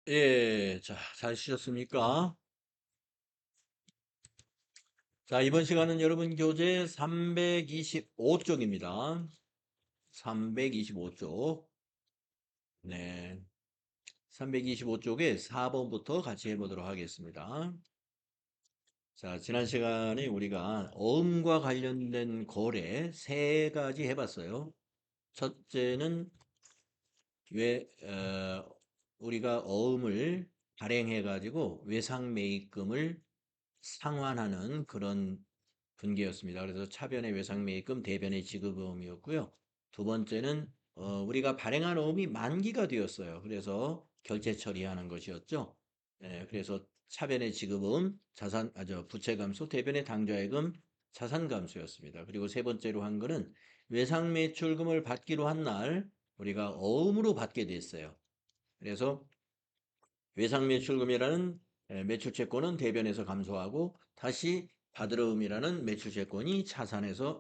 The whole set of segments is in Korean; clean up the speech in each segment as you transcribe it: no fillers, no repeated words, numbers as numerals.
예, 자, 잘 쉬셨습니까? 자, 이번 시간은 여러분 교재 325쪽입니다. 325쪽. 네. 325쪽에 4번부터 같이 해보도록 하겠습니다. 자, 지난 시간에 우리가 어음과 관련된 거래 세 가지 해봤어요. 첫째는 우리가 어음을 발행해가지고 외상매입금을 상환하는 그런 분계였습니다. 그래서 차변의 외상매입금, 대변의 지급어음이었고요. 두 번째는 우리가 발행한 어음이 만기가 되었어요. 그래서 결제 처리하는 것이었죠. 그래서 차변의 지급어음, 부채 감소, 대변의 당좌예금, 자산 감소였습니다. 그리고 세 번째로 한 거는 외상매출금을 받기로 한 날 우리가 어음으로 받게 됐어요. 그래서 외상매출금이라는 매출채권은 대변에서 감소하고 다시 받으러음이라는 매출채권이 차변에서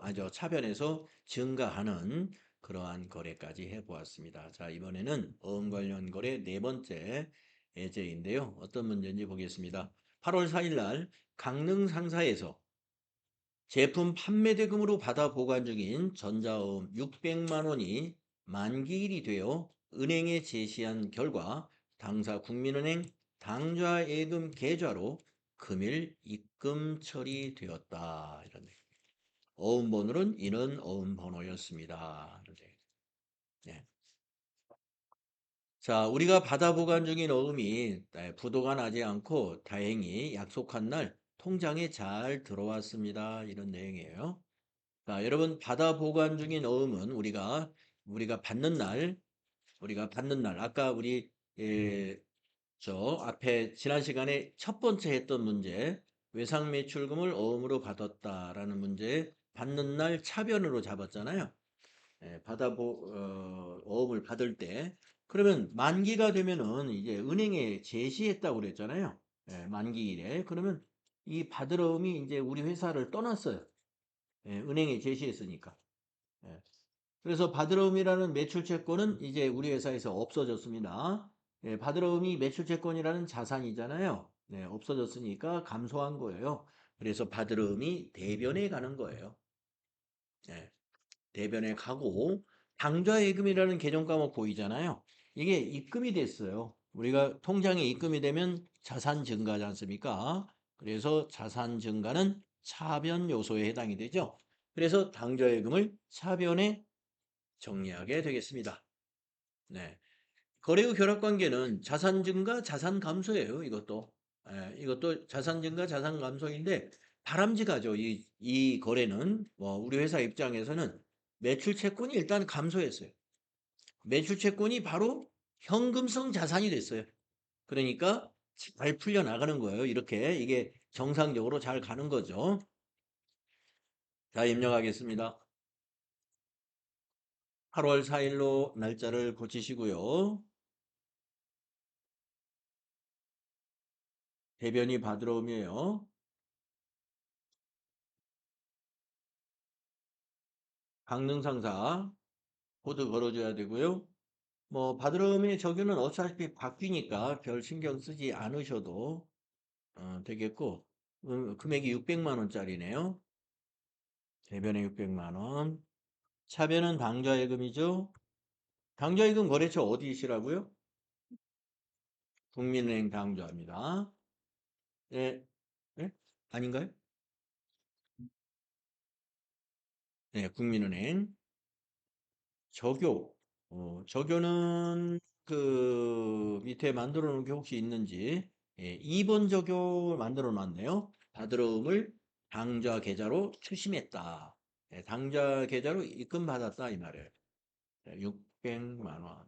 증가하는 그러한 거래까지 해보았습니다. 자, 이번에는 어음 관련 거래 네 번째 예제인데요. 어떤 문제인지 보겠습니다. 8월 4일 날 강릉 상사에서 제품 판매 대금으로 받아 보관 중인 전자어음 600만 원이 만기일이 되어 은행에 제시한 결과 당사 국민은행 당좌예금 계좌로 금일 입금 처리되었다. 이런 어음번호는 이런 어음번호였습니다. 네. 자, 우리가 받아 보관 중인 어음이 부도가 나지 않고 다행히 약속한 날 통장에 잘 들어왔습니다. 이런 내용이에요. 자, 여러분 받아 보관 중인 어음은 우리가 받는 날 아까 우리 저 앞에 지난 시간에 첫 번째 했던 문제 외상 매출금을 어음으로 받았다라는 문제 받는 날 차변으로 잡았잖아요. 어음을 받을 때 그러면 만기가 되면은 이제 은행에 제시했다고 그랬잖아요. 만기일에 그러면 이 받을 어음이 이제 우리 회사를 떠났어요. 은행에 제시했으니까. 예. 그래서 바드러움이라는 매출채권은 이제 우리 회사에서 없어졌습니다. 바드러움이 매출채권이라는 자산이잖아요. 네, 없어졌으니까 감소한 거예요. 그래서 바드러움이 대변에 가는 거예요. 네, 대변에 가고 당좌예금이라는 계정 과목 보이잖아요. 이게 입금이 됐어요. 우리가 통장에 입금이 되면 자산 증가지 않습니까? 그래서 자산 증가는 차변 요소에 해당이 되죠. 그래서 당좌예금을 차변에 정리하게 되겠습니다. 네. 거래후 결합관계는 자산 증가, 자산 감소예요. 이것도 자산 증가, 자산 감소인데 바람직하죠. 이 거래는 우리 회사 입장에서는 매출 채권이 일단 감소했어요. 매출 채권이 바로 현금성 자산이 됐어요. 그러니까 잘 풀려 나가는 거예요. 이렇게 이게 정상적으로 잘 가는 거죠. 자, 입력하겠습니다. 8월 4일로 날짜를 고치시고요. 대변이 받으러 오며요. 강릉 상사 코드 걸어줘야 되고요. 바드럼의 적유는 어차피 바뀌니까 별 신경 쓰지 않으셔도 되겠고 금액이 600만 원짜리네요. 대변에 600만 원. 차변은 당좌예금이죠. 당좌예금 거래처 어디시라고요? 국민은행 당좌입니다. 네, 네? 아닌가요? 네, 국민은행. 적요는 그 밑에 만들어 놓은 게 혹시 있는지 2번 적요를 만들어 놨네요. 받으러움을 당좌 계좌로 추심했다. 당좌 계좌로 입금받았다 이 말이에요. 600만 원.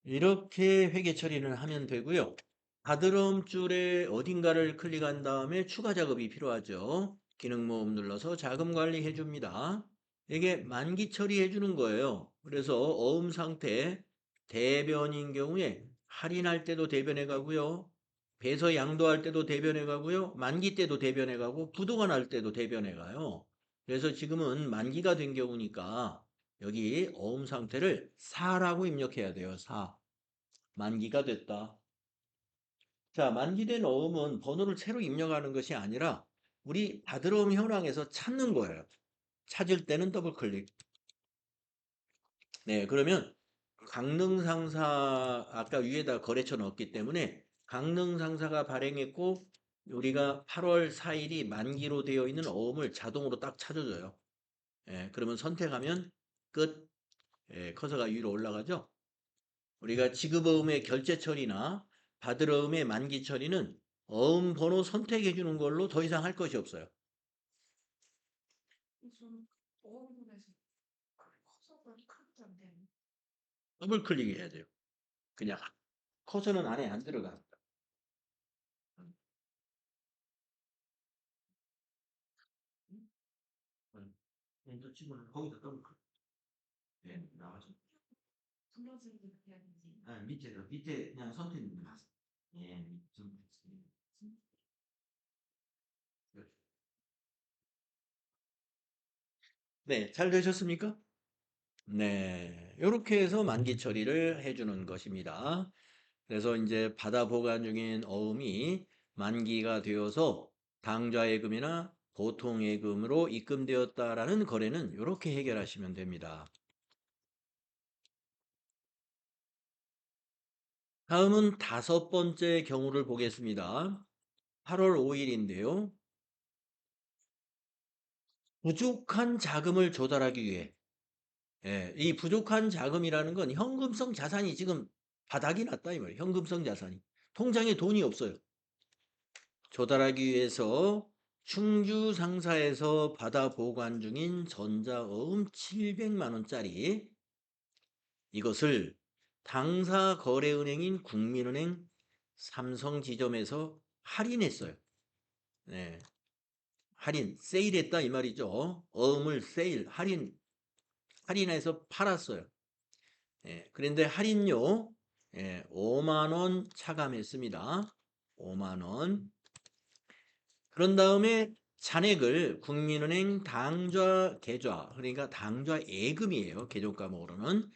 이렇게 회계 처리를 하면 되고요. 받으러움 줄에 어딘가를 클릭한 다음에 추가 작업이 필요하죠. 기능 모음 눌러서 자금 관리 해줍니다. 이게 만기 처리해 주는 거예요. 그래서 어음 상태 대변인 경우에 할인할 때도 대변해 가고요. 배서 양도할 때도 대변해 가고요. 만기 때도 대변해 가고 부도가 날 때도 대변해 가요. 그래서 지금은 만기가 된 경우니까 여기 어음 상태를 4라고 입력해야 돼요. 4. 만기가 됐다. 자, 만기된 어음은 번호를 새로 입력하는 것이 아니라 우리 바드러움 현황에서 찾는 거예요. 찾을 때는 더블 클릭. 네, 그러면 강릉상사 아까 위에다 거래처 넣었기 때문에 강릉상사가 발행했고 우리가 8월 4일이 만기로 되어 있는 어음을 자동으로 딱 찾아줘요. 예, 그러면 선택하면 끝. 예, 커서가 위로 올라가죠. 우리가 지급어음의 결제 처리나 받을어음의 만기 처리는 어음 번호 선택해 주는 걸로 더 이상 할 것이 없어요. 더블 클릭해야 돼요. 그냥 커서는 안에 안 들어가. 엔터 치고는 거기다 더블 클릭. 네, 나와죠. 아, 밑에 그냥 선택 누르세요. 예, 선택. 네, 잘 되셨습니까? 네, 이렇게 해서 만기 처리를 해주는 것입니다. 그래서 이제 받아 보관 중인 어음이 만기가 되어서 당좌예금이나 보통예금으로 입금되었다라는 거래는 이렇게 해결하시면 됩니다. 다음은 다섯 번째 경우를 보겠습니다. 8월 5일인데요. 부족한 자금을 조달하기 위해 예, 이 부족한 자금이라는 건 현금성 자산이 지금 바닥이 났다 이 말이에요. 현금성 자산이. 통장에 돈이 없어요. 조달하기 위해서 충주 상사에서 받아 보관 중인 전자어음 700만 원짜리 이것을 당사 거래은행인 국민은행 삼성지점에서 할인했어요. 네, 할인, 세일했다 이 말이죠. 어음을 세일, 할인해서 팔았어요. 예, 그런데 할인료 5만 원 차감했습니다. 5만 원. 그런 다음에 잔액을 국민은행 당좌 계좌 그러니까 당좌 예금이에요. 계정 과목으로는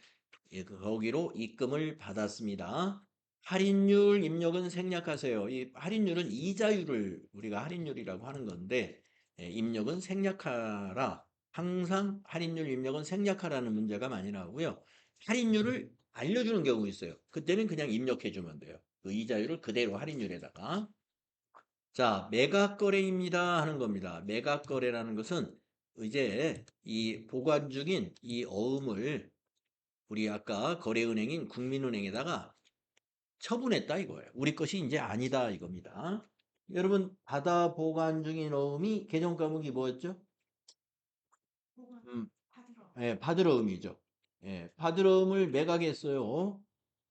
거기로 입금을 받았습니다. 할인율 입력은 생략하세요. 이 할인율은 이자율을 우리가 할인율이라고 하는 건데 입력은 생략하라. 항상 할인율 입력은 생략하라는 문제가 많이 나오고요. 할인율을 알려주는 경우 있어요. 그때는 그냥 입력해 주면 돼요. 그 이자율을 그대로 할인율에다가. 자, 매각거래입니다 하는 겁니다. 매각거래라는 것은 이제 이 보관 중인 이 어음을 우리 아까 거래은행인 국민은행에다가 처분했다 이거예요. 우리 것이 이제 아니다 이겁니다. 여러분 받아 보관 중인 어음이 계정 과목이 뭐였죠? 음, 예, 받으러 음이죠. 예, 받으러 음을 매각했어요.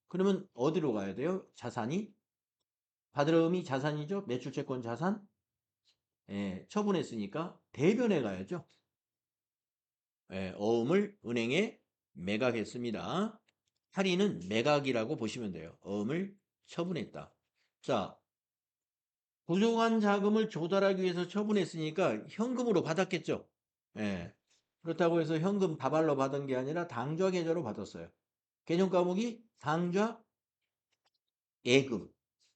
그러면 어디로 가야 돼요? 자산이? 받으러 음이 자산이죠? 매출채권 자산? 예, 처분했으니까 대변에 가야죠. 예, 어음을 은행에 매각했습니다. 할인은 매각이라고 보시면 돼요. 어음을 처분했다. 자, 부족한 자금을 조달하기 위해서 처분했으니까 현금으로 받았겠죠. 예. 그렇다고 해서 현금 다발로 받은 게 아니라 당좌 계좌로 받았어요. 개념 과목이 당좌 예금.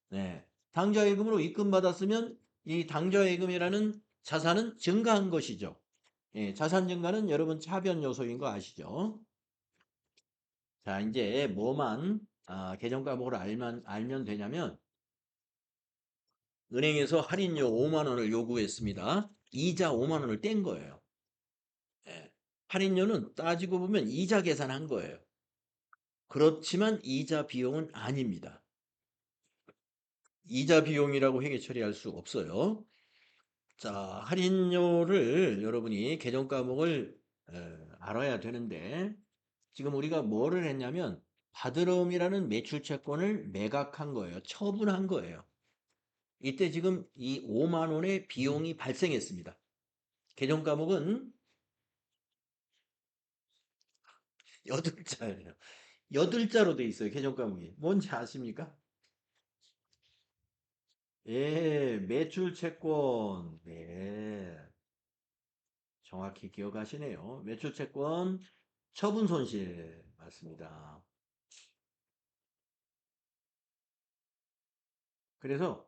네. 당좌 예금으로 입금받았으면 이 당좌 예금이라는 자산은 증가한 것이죠. 예, 자산 증가는 여러분 차변 요소인 거 아시죠? 자, 이제 뭐만 계정 과목으로 알면 되냐면 은행에서 할인료 5만 원을 요구했습니다. 이자 5만 원을 뗀 거예요. 예. 할인료는 따지고 보면 이자 계산한 거예요. 그렇지만 이자 비용은 아닙니다. 이자 비용이라고 회계 처리할 수 없어요. 자, 할인료를 여러분이 계정 과목을 알아야 되는데 지금 우리가 뭐를 했냐면 받으러움이라는 매출채권을 매각한 거예요. 처분한 거예요. 이때 지금 이 5만 원의 비용이 발생했습니다. 계정 과목은 8자예요. 8자로 돼 있어요. 계정 과목이. 뭔지 아십니까? 예, 매출 채권. 네. 정확히 기억하시네요. 매출 채권 처분 손실 맞습니다. 그래서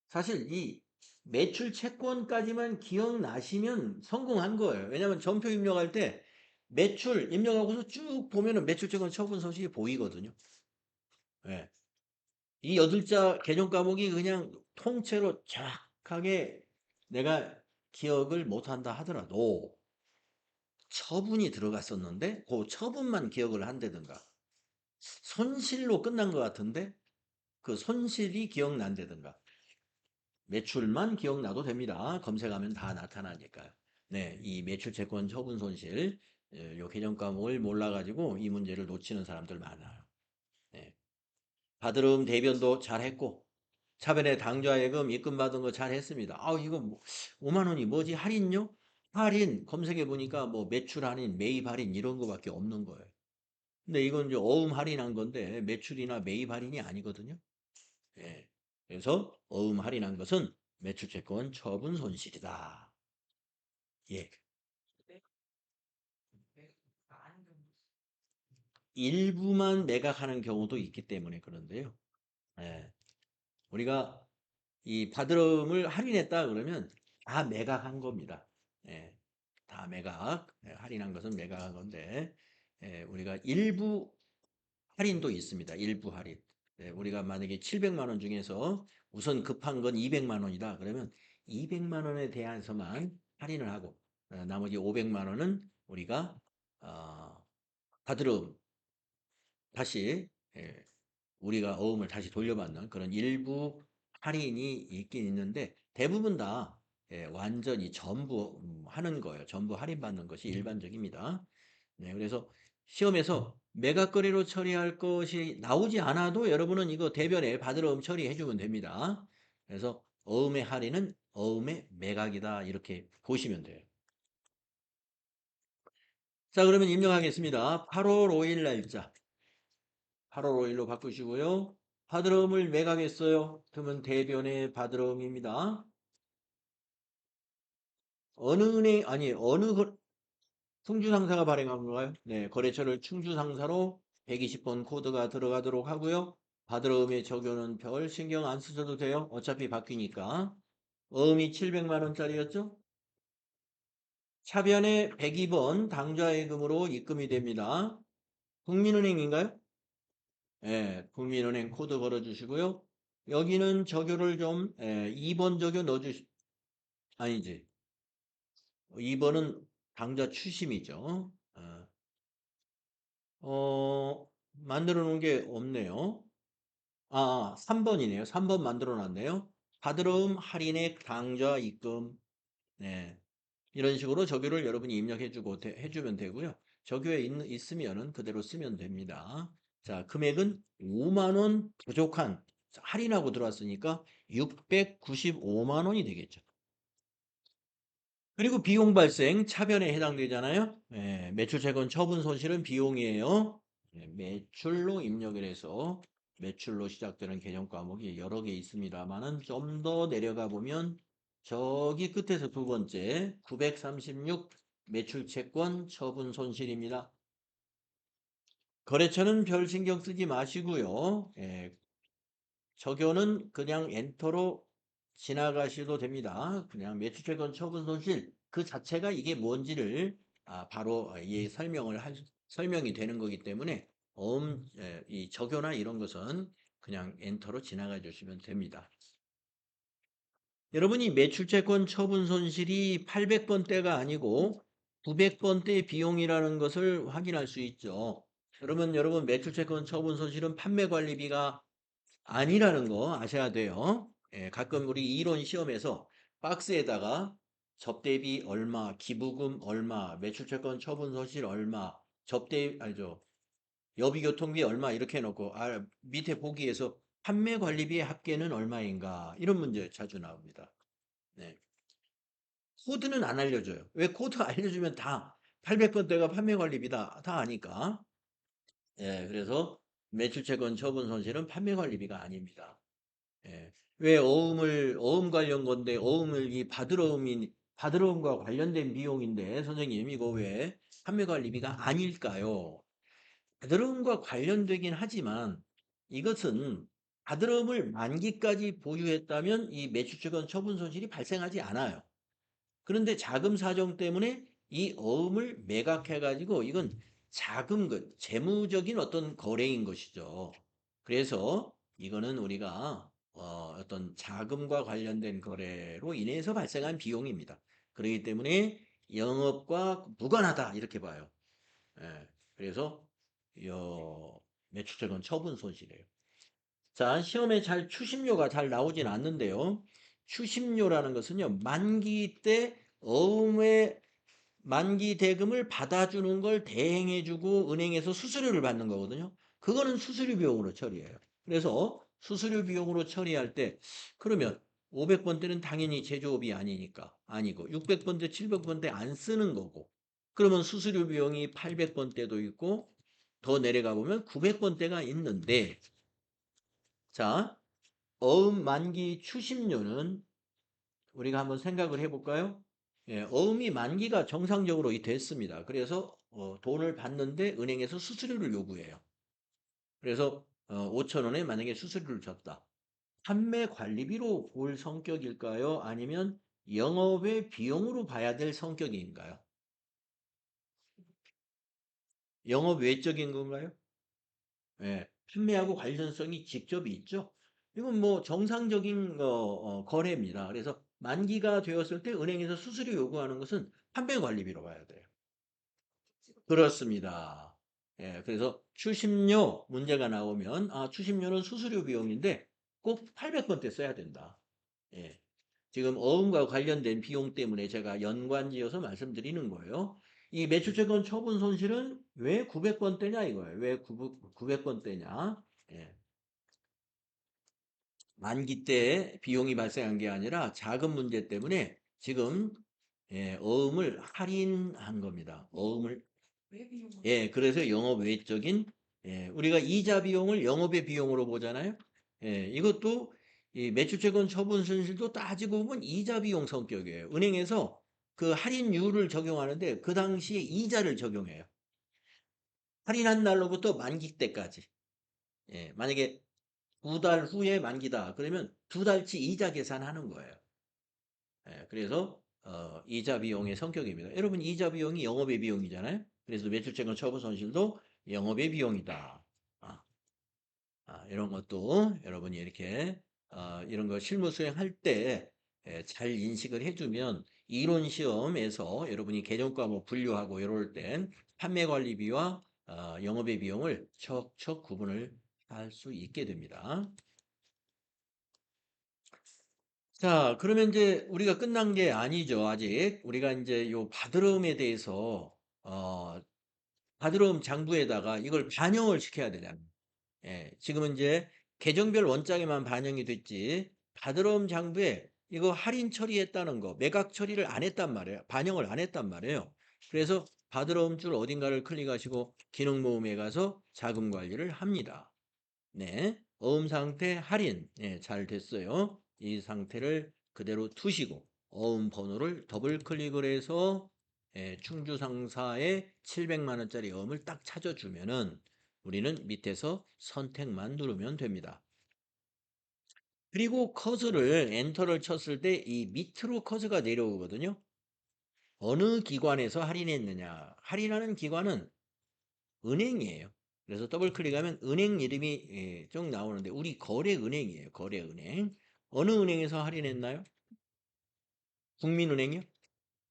사실 이 매출 채권까지만 기억나시면 성공한 거예요. 왜냐하면 전표 입력할 때 매출 입력하고서 쭉 보면은 매출 채권 처분 서식이 보이거든요. 예. 이 8자 개정 과목이 그냥 통째로 정확하게 내가 기억을 못한다 하더라도 처분이 들어갔었는데 그 처분만 기억을 한다든가 손실로 끝난 것 같은데 그 손실이 기억난다든가 매출만 기억나도 됩니다. 검색하면 다 나타나니까요. 네, 이 매출채권 처분 손실 요 개정 과목을 몰라가지고 이 문제를 놓치는 사람들 많아요. 네. 받으름 대변도 잘했고 차변에 당좌예금 입금받은 거 잘했습니다. 아 이거 뭐 5만 원이 뭐지 할인요? 할인 검색해 보니까 뭐 매출 할인, 매입 할인 이런 거밖에 없는 거예요. 근데 이건 이제 어음 할인한 건데 매출이나 매입 할인이 아니거든요. 예. 그래서 어음 할인한 것은 매출채권 처분 손실이다. 예. 일부만 매각하는 경우도 있기 때문에 그런데요. 예. 우리가 이 받으름을 할인했다 그러면 다 매각한 겁니다. 예. 다 매각. 예, 할인한 것은 매각한 건데 예, 우리가 일부 할인도 있습니다. 일부 할인. 네, 우리가 만약에 700만 원 중에서 우선 급한 건 200만 원이다. 그러면 200만 원에 대해서만 할인을 하고 나머지 500만 원은 우리가 어, 받으러 다시 예, 우리가 어음을 다시 돌려받는 그런 일부 할인이 있긴 있는데 대부분 다 예, 완전히 전부 하는 거예요. 전부 할인받는 것이 일반적입니다. 네, 그래서 시험에서 매각거래로 처리할 것이 나오지 않아도 여러분은 이거 대변에 받으러음 처리해 주면 됩니다. 그래서 어음의 할인은 어음의 매각이다 이렇게 보시면 돼요. 자 그러면 입력하겠습니다. 8월 5일 날짜 8월 5일로 바꾸시고요. 받으러음을 매각했어요. 그러면 대변의 받으러음입니다. 어느 은행 아니 어느 충주상사가 발행한 건가요? 네, 거래처를 충주상사로 120번 코드가 들어가도록 하고요. 받으러 음의 적용은 별 신경 안 쓰셔도 돼요. 어차피 바뀌니까. 어음이 700만 원짜리였죠? 차변에 102번 당좌예금으로 입금이 됩니다. 국민은행인가요? 네, 국민은행 코드 걸어주시고요. 여기는 적요를 좀 2번 적요 넣어주시 아니지. 2번은 당좌 추심이죠. 만들어 놓은 게 없네요. 3번이네요. 3번 만들어 놨네요. 받으러움 할인액 당좌 입금. 네. 이런 식으로 적요를 여러분이 입력해주고 해주면 되고요. 적요에 있으면은 그대로 쓰면 됩니다. 자, 금액은 5만 원 부족한 할인하고 들어왔으니까 695만 원이 되겠죠. 그리고 비용 발생 차변에 해당되잖아요. 예, 매출채권 처분 손실은 비용이에요. 예, 매출로 입력을 해서 매출로 시작되는 개념 과목이 여러 개 있습니다만은 좀 더 내려가 보면 저기 끝에서 두 번째 936 매출채권 처분 손실입니다. 거래처는 별 신경 쓰지 마시고요. 예, 적요는 그냥 엔터로 지나가셔도 됩니다. 그냥 매출채권 처분 손실 그 자체가 이게 뭔지를 바로 설명이 되는 거기 때문에 이 적요나 이런 것은 그냥 엔터로 지나가 주시면 됩니다. 여러분이 매출채권 처분 손실이 800번대가 아니고 900번대 비용이라는 것을 확인할 수 있죠. 그러면 여러분 매출채권 처분 손실은 판매관리비가 아니라는 거 아셔야 돼요. 예, 가끔 우리 이론 시험에서 박스에다가 접대비 얼마, 기부금 얼마, 매출채권 처분 손실 얼마, 아니죠. 여비교통비 얼마 이렇게 해놓고 밑에 보기에서 판매관리비의 합계는 얼마인가 이런 문제 자주 나옵니다. 네. 코드는 안 알려줘요. 왜 코드 알려주면 다 800번대가 판매관리비다 다 아니까. 예, 그래서 매출채권 처분 손실은 판매관리비가 아닙니다. 예. 왜 어음 관련 건데, 어음을 받으러움과 관련된 비용인데, 선생님, 이거 왜 판매관리비가 아닐까요? 받으러움과 관련되긴 하지만, 이것은 받으름을 만기까지 보유했다면 이 매출처분 처분 손실이 발생하지 않아요. 그런데 자금 사정 때문에 이 어음을 매각해 가지고 이건 자금 재무적인 어떤 거래인 것이죠. 그래서 이거는 우리가 어떤 자금과 관련된 거래로 인해서 발생한 비용입니다. 그렇기 때문에 영업과 무관하다 이렇게 봐요. 예. 그래서 매출처분 처분 손실이에요. 자, 시험에 추심료가 잘 나오진 않는데요. 추심료라는 것은요, 만기 때 어음의 만기 대금을 받아주는 걸 대행해주고 은행에서 수수료를 받는 거거든요. 그거는 수수료 비용으로 처리해요. 그래서 수수료 비용으로 처리할 때 그러면 500번 때는 당연히 제조업이 아니니까 아니고 600번 때 700번 때 안 쓰는 거고 그러면 수수료 비용이 800번 때도 있고 더 내려가 보면 900번 때가 있는데 자, 어음 만기 추심료는 우리가 한번 생각을 해볼까요? 예, 어음이 만기가 정상적으로 됐습니다. 그래서 돈을 받는데 은행에서 수수료를 요구해요. 그래서 5천 원에 만약에 수수료를 줬다. 판매 관리비로 볼 성격일까요? 아니면 영업의 비용으로 봐야 될 성격인가요? 영업 외적인 건가요? 예, 판매하고 관련성이 직접 있죠. 이건 뭐 정상적인 거래입니다. 그래서 만기가 되었을 때 은행에서 수수료 요구하는 것은 판매 관리비로 봐야 돼요. 그렇습니다. 예, 그래서 추심료 문제가 나오면 추심료는 수수료 비용인데 꼭 800번 때 써야 된다. 예. 지금 어음과 관련된 비용 때문에 제가 연관지어서 말씀드리는 거예요. 이 매출채권 처분 손실은 왜 900번 대냐 이거예요. 왜 900번 대냐? 예. 만기 때 비용이 발생한 게 아니라 자금 문제 때문에 지금 어음을 할인한 겁니다. 어음을 그래서 영업 외적인 우리가 이자 비용을 영업의 비용으로 보잖아요. 이것도 이 매출채권 처분 손실도 따지고 보면 이자 비용 성격이에요. 은행에서 그 할인율을 적용하는데 그 당시에 이자를 적용해요. 할인한 날로부터 만기 때까지. 만약에 2달 후에 만기다. 그러면 2달치 이자 계산하는 거예요. 그래서 이자 비용의 성격입니다. 여러분 이자 비용이 영업의 비용이잖아요. 그래서 매출채권 처분 손실도 영업의 비용이다. 아, 이런 것도 여러분이 이렇게 이런 거 실무 수행할 때 잘 인식을 해주면 이론 시험에서 여러분이 개정 과목 분류하고 이럴 땐 판매 관리비와 영업의 비용을 척척 구분을 할 수 있게 됩니다. 자, 그러면 이제 우리가 끝난 게 아니죠, 아직. 우리가 이제 요 받으름에 대해서, 받으름 장부에다가 이걸 반영을 시켜야 되잖아요. 지금은 이제 계정별 원장에만 반영이 됐지, 받으름 장부에 이거 할인 처리했다는 거, 매각 처리를 안 했단 말이에요. 반영을 안 했단 말이에요. 그래서 받으름 줄 어딘가를 클릭하시고 기능 모음에 가서 자금 관리를 합니다. 네, 어음 상태 할인 잘 됐어요. 이 상태를 그대로 두시고 어음 번호를 더블 클릭을 해서 충주 상사의 700만 원짜리 어음을 딱 찾아주면은 우리는 밑에서 선택만 누르면 됩니다. 그리고 커서를 엔터를 쳤을 때 이 밑으로 커서가 내려오거든요. 어느 기관에서 할인했느냐? 할인하는 기관은 은행이에요. 그래서 더블 클릭하면 은행 이름이 쭉 나오는데 우리 거래은행이에요. 거래은행. 어느 은행에서 할인했나요? 국민은행이요?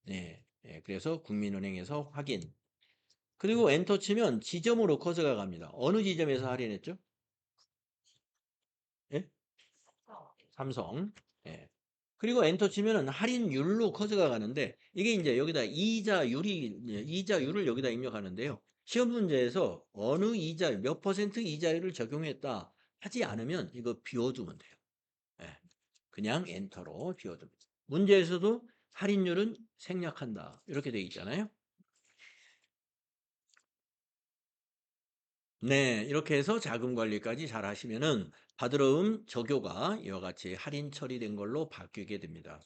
네. 그래서 국민은행에서 확인. 그리고 엔터 치면 지점으로 커서가 갑니다. 어느 지점에서 할인했죠? 예? 삼성. 예. 그리고 엔터 치면은 할인율로 커져가 가는데 이게 이제 여기다 이자율을 여기다 입력하는데요. 시험 문제에서 어느 이자 몇 퍼센트 이자율을 적용했다 하지 않으면 이거 비워두면 돼요. 예. 그냥 엔터로 비워둡니다. 문제에서도 할인율은 생략한다. 이렇게 돼 있잖아요. 네, 이렇게 해서 자금 관리까지 잘 하시면은 받으러움 적요가 이와 같이 할인 처리된 걸로 바뀌게 됩니다.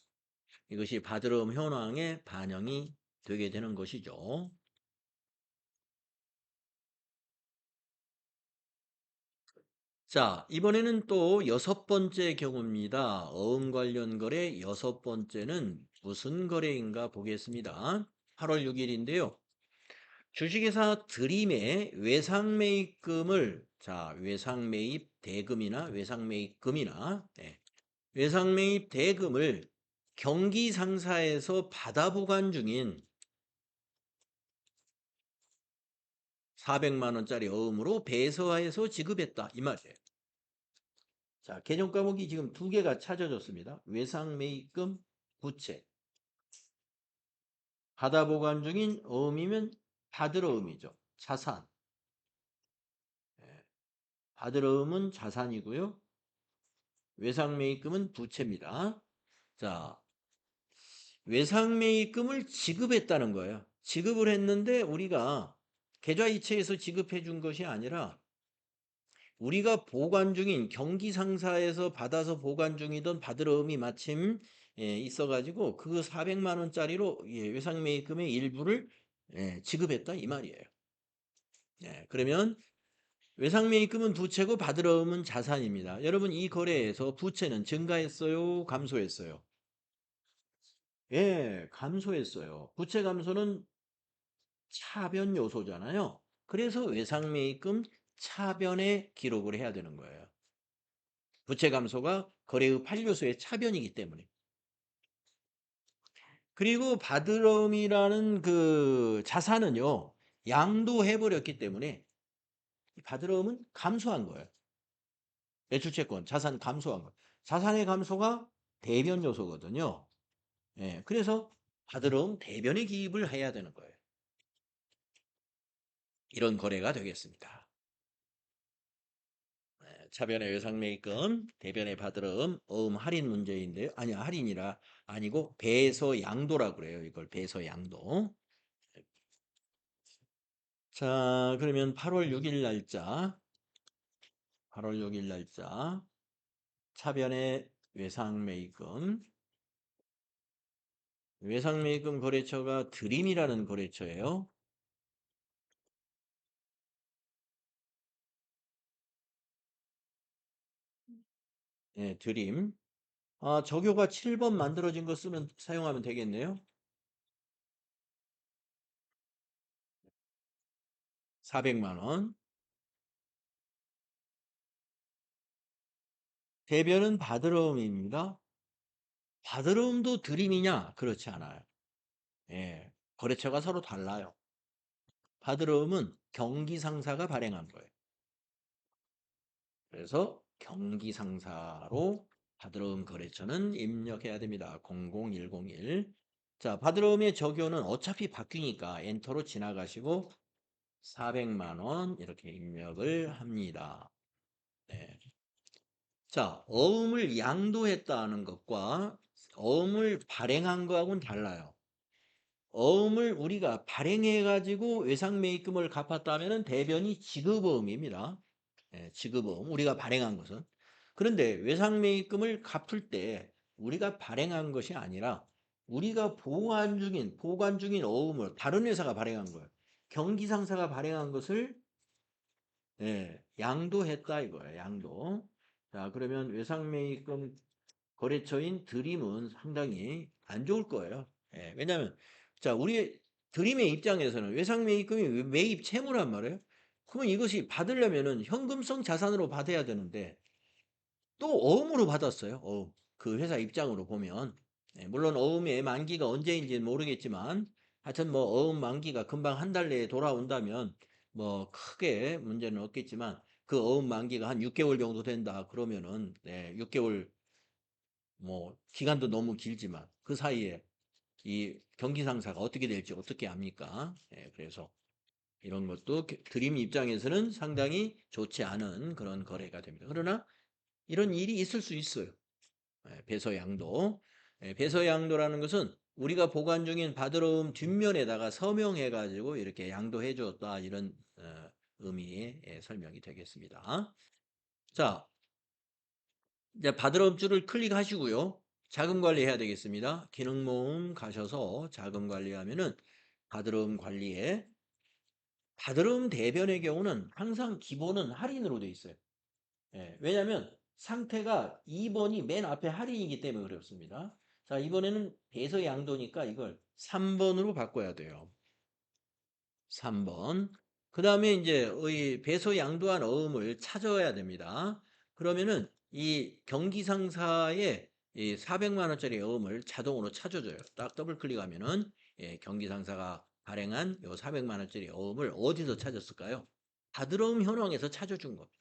이것이 바드럼 현황에 반영이 되게 되는 것이죠. 자, 이번에는 또 여섯 번째 경우입니다. 어음 관련 거래 여섯 번째는 무슨 거래인가 보겠습니다. 8월 6일인데요. 주식회사 드림의 외상매입금을, 자, 외상매입 대금이나 외상매입금이나, 외상매입 대금을 경기 상사에서 받아 보관 중인 400만 원짜리 어음으로 배서하여서 지급했다. 이 말이에요. 자, 개정 과목이 지금 두 개가 찾아졌습니다. 외상매입금, 부채. 받아 보관 중인 어음이면 받을 어음이죠. 자산. 예, 받을 어음은 자산이고요. 외상매입금은 부채입니다. 자, 외상매입금을 지급했다는 거예요. 지급을 했는데 우리가 계좌이체해서 지급해 준 것이 아니라 우리가 보관 중인 경기상사에서 받아서 보관 중이던 받을 어음이 마침 있어가지고 그 400만 원짜리로 외상매입금의 일부를 지급했다 이 말이에요. 그러면 외상매입금은 부채고 받을 어음은 자산입니다. 여러분 이 거래에서 부채는 증가했어요? 감소했어요? 예, 감소했어요. 부채 감소는 차변 요소잖아요. 그래서 외상매입금 차변에 기록을 해야 되는 거예요. 부채 감소가 거래의 8요소의 차변이기 때문에. 그리고 받으럼이라는 그 자산은요, 양도해버렸기 때문에 받으럼은 감소한 거예요. 매출채권, 자산 감소한 거예요. 자산의 감소가 대변 요소거든요. 그래서 받으럼 대변에 기입을 해야 되는 거예요. 이런 거래가 되겠습니다. 차변의 외상매입금, 대변의 받으럼, 어음 할인 문제인데요. 아니, 할인이라 아니고 배서 양도라고 그래요. 이걸 배서 양도. 자, 그러면 8월 6일 날짜, 8월 6일 날짜, 차변의 외상매입금, 외상매입금 거래처가 드림이라는 거래처예요. 드림. 아, 저교가 7번 만들어진 거 쓰면 사용하면 되겠네요. 400만 원. 대변은 받으러움입니다. 받으러움도 드림이냐? 그렇지 않아요. 거래처가 서로 달라요. 받으러움은 경기상사가 발행한 거예요. 그래서 경기상사로 받으러움 거래처는 입력해야 됩니다. 00101. 자, 받으러움의 적요는 어차피 바뀌니까 엔터로 지나가시고 400만 원 이렇게 입력을 합니다. 네. 자, 어음을 양도했다는 것과 어음을 발행한 거하고는 달라요. 어음을 우리가 발행해가지고 외상매입금을 갚았다면 대변이 지급어음입니다. 지급어음, 우리가 발행한 것은. 그런데 외상매입금을 갚을 때 우리가 발행한 것이 아니라 우리가 보관 중인 어음을 다른 회사가 발행한 거예요. 경기상사가 발행한 것을 양도했다 이거예요. 양도. 자, 그러면 외상매입금 거래처인 드림은 상당히 안 좋을 거예요. 왜냐하면 자, 우리 드림의 입장에서는 외상매입금이 매입 채무란 말이에요. 그러면 이것이 받으려면은 현금성 자산으로 받아야 되는데 또 어음으로 받았어요. 어음. 그 회사 입장으로 보면 물론 어음의 만기가 언제인지는 모르겠지만 하여튼 뭐 어음 만기가 금방 한 달 내에 돌아온다면 뭐 크게 문제는 없겠지만 그 어음 만기가 한 6개월 정도 된다 그러면은 6개월 뭐 기간도 너무 길지만 그 사이에 이 경기 상사가 어떻게 될지 어떻게 압니까? 그래서 이런 것도 드림 입장에서는 상당히 좋지 않은 그런 거래가 됩니다. 그러나 이런 일이 있을 수 있어요. 배서양도. 배서양도라는 것은 우리가 보관 중인 받으러움 뒷면에다가 서명해 가지고 이렇게 양도해 줬다 이런 의미의 설명이 되겠습니다. 자, 이제 받으러움 줄을 클릭하시고요. 자금 관리해야 되겠습니다. 기능 모음 가셔서 자금 관리하면은 받으러움 관리에 받으러움 대변의 경우는 항상 기본은 할인으로 돼 있어요. 예, 왜냐하면 상태가 2번이 맨 앞에 할인이기 때문에 어렵습니다. 자, 이번에는 배서 양도니까 이걸 3번으로 바꿔야 돼요. 3번. 그 다음에 이제 이 배서 양도한 어음을 찾아야 됩니다. 그러면은 이 경기상사의 이 400만 원짜리 어음을 자동으로 찾아줘요. 딱 더블 클릭하면은 예, 경기상사가 발행한 요 400만 원짜리 어음을 어디서 찾았을까요? 받으러움 현황에서 찾아준 겁니다.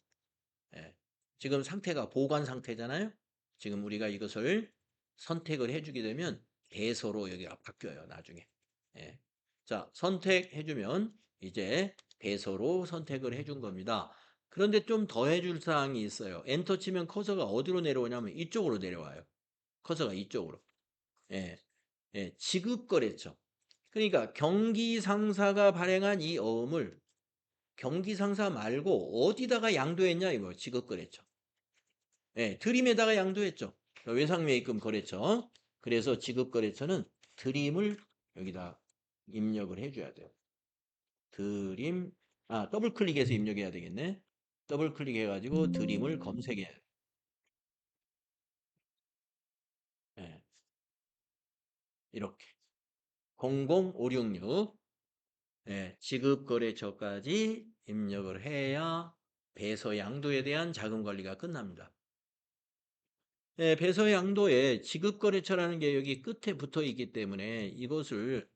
예. 지금 상태가 보관 상태잖아요. 지금 우리가 이것을 선택을 해주게 되면 배서로 여기가 바뀌어요. 나중에. 예. 자, 선택해주면 이제 배서로 선택을 해준 겁니다. 그런데 좀 더 해줄 사항이 있어요. 엔터 치면 커서가 어디로 내려오냐면 이쪽으로 내려와요. 커서가 이쪽으로. 예. 예. 지급거래처. 그러니까 경기상사가 발행한 이 어음을 경기상사 말고 어디다가 양도했냐 이거 지급거래처. 예, 드림에다가 양도했죠. 외상매입금 거래처. 그래서 지급거래처는 드림을 여기다 입력을 해줘야 돼요. 드림, 더블 클릭해서 입력해야 되겠네. 더블 클릭해가지고 드림을 검색해야 돼요. 예, 이렇게. 00566. 예, 지급거래처까지 입력을 해야 배서 양도에 대한 자금 관리가 끝납니다. 예, 배서 양도에 지급거래처라는 게 여기 끝에 붙어 있기 때문에 이것을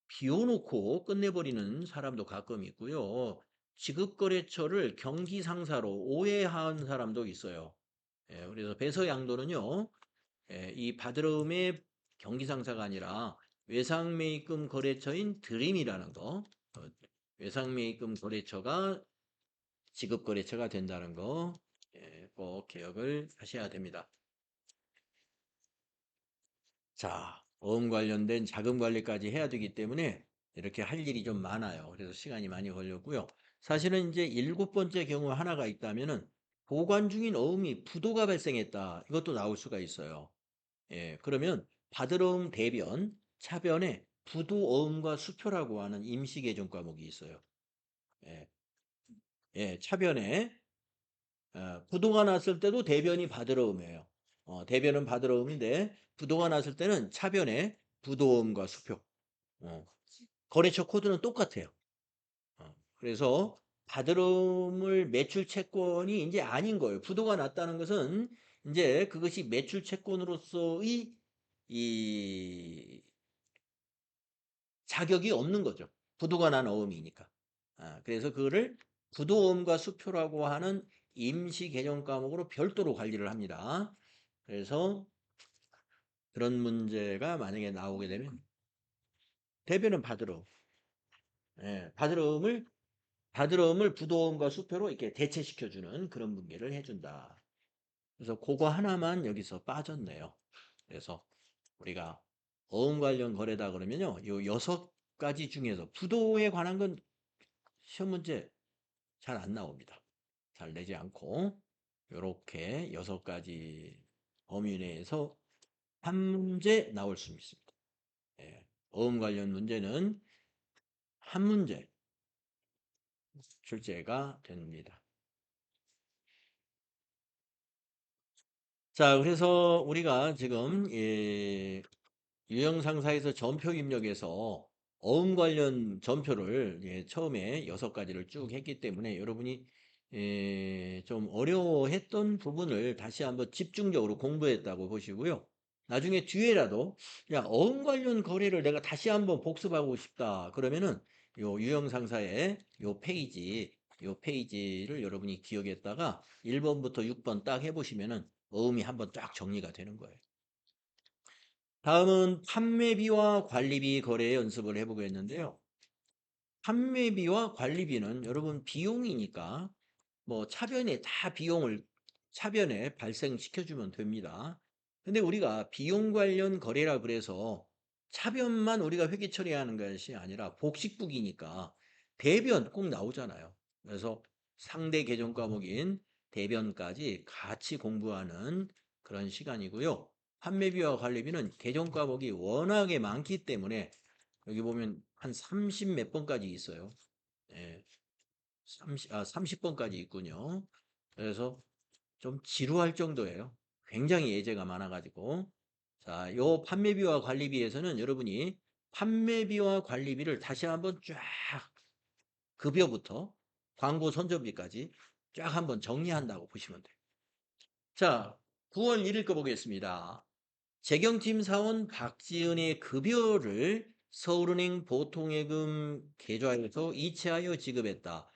비워놓고 끝내버리는 사람도 가끔 있고요. 지급거래처를 경기상사로 오해한 사람도 있어요. 예, 그래서 배서양도는요, 예, 이 받으러움의 경기상사가 아니라 외상매입금 거래처인 드림이라는 거, 외상매입금 거래처가 지급거래처가 된다는 거, 예, 꼭 기억을 하셔야 됩니다. 자, 어음 관련된 자금 관리까지 해야 되기 때문에 이렇게 할 일이 좀 많아요. 그래서 시간이 많이 걸렸고요. 사실은 이제 7번째 경우 하나가 있다면은 보관 중인 어음이 부도가 발생했다. 이것도 나올 수가 있어요. 예, 그러면 받으러움 대변, 차변에 부도 어음과 수표라고 하는 임시 개정 과목이 있어요. 예, 예, 차변에 부도가 났을 때도 대변이 받으러움이에요. 대변은 받으러움인데 부도가 났을 때는 차변에 부도음과 수표. 어, 거래처 코드는 똑같아요. 그래서 받으러움을 매출 채권이 이제 아닌 거예요. 부도가 났다는 것은 이제 그것이 매출 채권으로서의 이 자격이 없는 거죠. 부도가 난 어음이니까. 그래서 그거를 부도음과 수표라고 하는 임시 개정 과목으로 별도로 관리를 합니다. 그래서 그런 문제가 만약에 나오게 되면 대변은 받으러 예, 받으러움을 부도음과 수표로 이렇게 대체시켜주는 그런 문제를 해준다. 그래서 그거 하나만 여기서 빠졌네요. 그래서 우리가 어음 관련 거래다 그러면요, 요 6가지 중에서 부도에 관한 건 시험 문제 잘 안 나옵니다. 잘 내지 않고 요렇게 6가지 범위 내에서 한 문제 나올 수 있습니다. 예, 어음 관련 문제는 한 문제 출제가 됩니다. 자, 그래서 우리가 지금 유형상사에서 전표 입력에서 어음 관련 전표를 처음에 6가지를 쭉 했기 때문에 여러분이 좀 어려워했던 부분을 다시 한번 집중적으로 공부했다고 보시고요. 나중에 뒤에라도 야, 어음 관련 거래를 내가 다시 한번 복습하고 싶다. 그러면은 요 유형상사의 요 페이지를 여러분이 기억했다가 1번부터 6번 딱 해보시면은 어음이 한번 쫙 정리가 되는 거예요. 다음은 판매비와 관리비 거래 연습을 해보겠는데요. 판매비와 관리비는 여러분 비용이니까 뭐 차변에 다 비용을 차변에 발생시켜주면 됩니다. 근데 우리가 비용 관련 거래라 그래서 차변만 우리가 회계 처리하는 것이 아니라 복식국이니까 대변 꼭 나오잖아요. 그래서 상대 개정 과목인 대변까지 같이 공부하는 그런 시간이고요. 판매비와 관리비는 개정 과목이 워낙에 많기 때문에 여기 보면 한 30 몇 번까지 있어요. 예, 30번까지 있군요. 그래서 좀 지루할 정도예요. 굉장히 예제가 많아가지고. 자, 요 판매비와 관리비에서는 여러분이 판매비와 관리비를 다시 한번 쫙 급여부터 광고 선전비까지 쫙 한번 정리한다고 보시면 돼요. 자, 9월 1일 거 보겠습니다. 재경팀 사원 박지은의 급여를 서울은행 보통예금 계좌에서 이체하여 지급했다.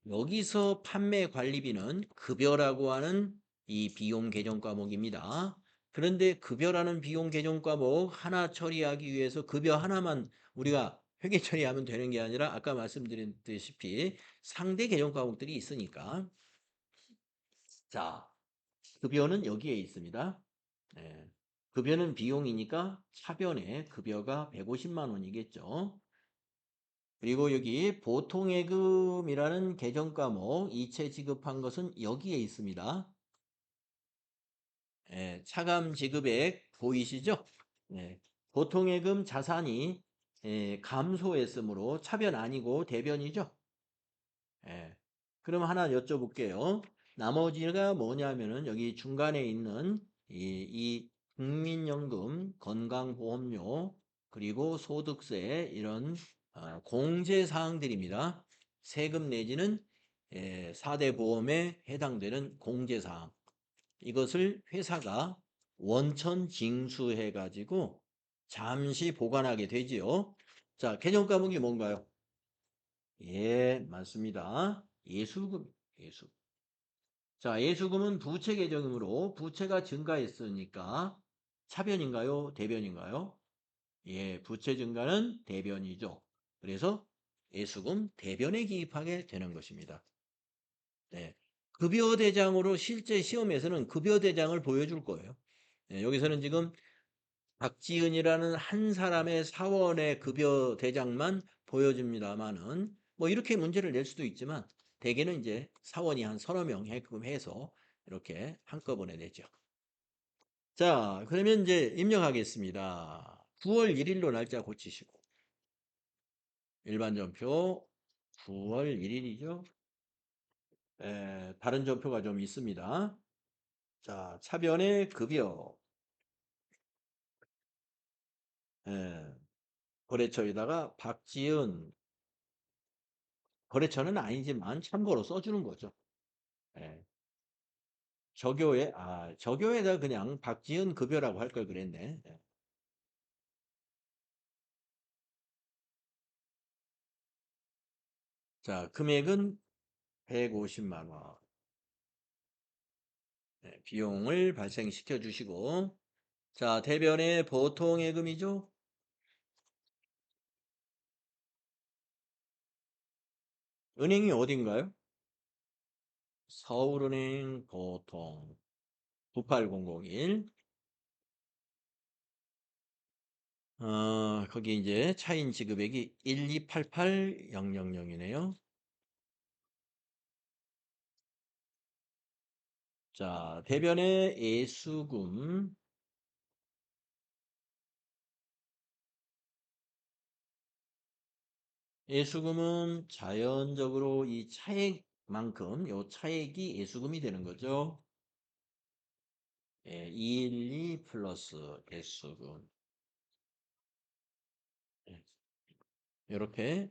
여기서 판매 관리비는 급여라고 하는 이 비용 계정 과목입니다. 그런데 급여라는 비용 계정 과목 하나 처리하기 위해서 급여 하나만 우리가 회계 처리하면 되는 게 아니라 아까 말씀드렸다시피 상대 계정 과목들이 있으니까. 자, 급여는 여기에 있습니다. 네. 급여는 비용이니까 차변에 급여가 150만 원이겠죠. 그리고 여기 보통예금이라는 계정 과목 이체 지급한 것은 여기에 있습니다. 예, 차감 지급액 보이시죠? 네. 보통예금 자산이 감소했으므로 차변 아니고 대변이죠. 예. 그럼 하나 여쭤볼게요. 나머지가 뭐냐면은 여기 중간에 있는 이 국민연금, 건강보험료, 그리고 소득세 이런 공제사항들입니다. 세금 내지는 4대 보험에 해당되는 공제사항. 이것을 회사가 원천 징수해 가지고 잠시 보관하게 되지요. 자, 개정 과목이 뭔가요? 예, 맞습니다. 예수금, 예수. 자, 예수금은 부채 계정이므로 부채가 증가했으니까 차변인가요? 대변인가요? 예, 부채 증가는 대변이죠. 그래서 예수금 대변에 기입하게 되는 것입니다. 네. 급여 대장으로 실제 시험에서는 급여 대장을 보여줄 거예요. 네, 여기서는 지금 박지은이라는 한 사람의 사원의 급여 대장만 보여줍니다만은 뭐 이렇게 문제를 낼 수도 있지만 대개는 이제 사원이 한 서너 명 해서 이렇게 한꺼번에 내죠. 자, 그러면 이제 입력하겠습니다. 9월 1일로 날짜 고치시고 일반 전표 9월 1일이죠. 다른 전표가 좀 있습니다. 자, 차변의 급여 에, 거래처에다가 박지은 거래처는 아니지만 참고로 써주는 거죠. 예. 저교에다 그냥 박지은 급여라고 할 걸 그랬네. 예. 자, 금액은 150만 원. 비용을 발생시켜 주시고. 자, 대변의 보통 예금이죠? 은행이 어딘가요? 서울은행 보통 98001. 거기 이제 차인 지급액이 1288000이네요. 자, 대변의 예수금. 예수금은 자연적으로 이 차액만큼 요 차액이 예수금이 되는 거죠. 예, 212 플러스 예수금. 예, 이렇게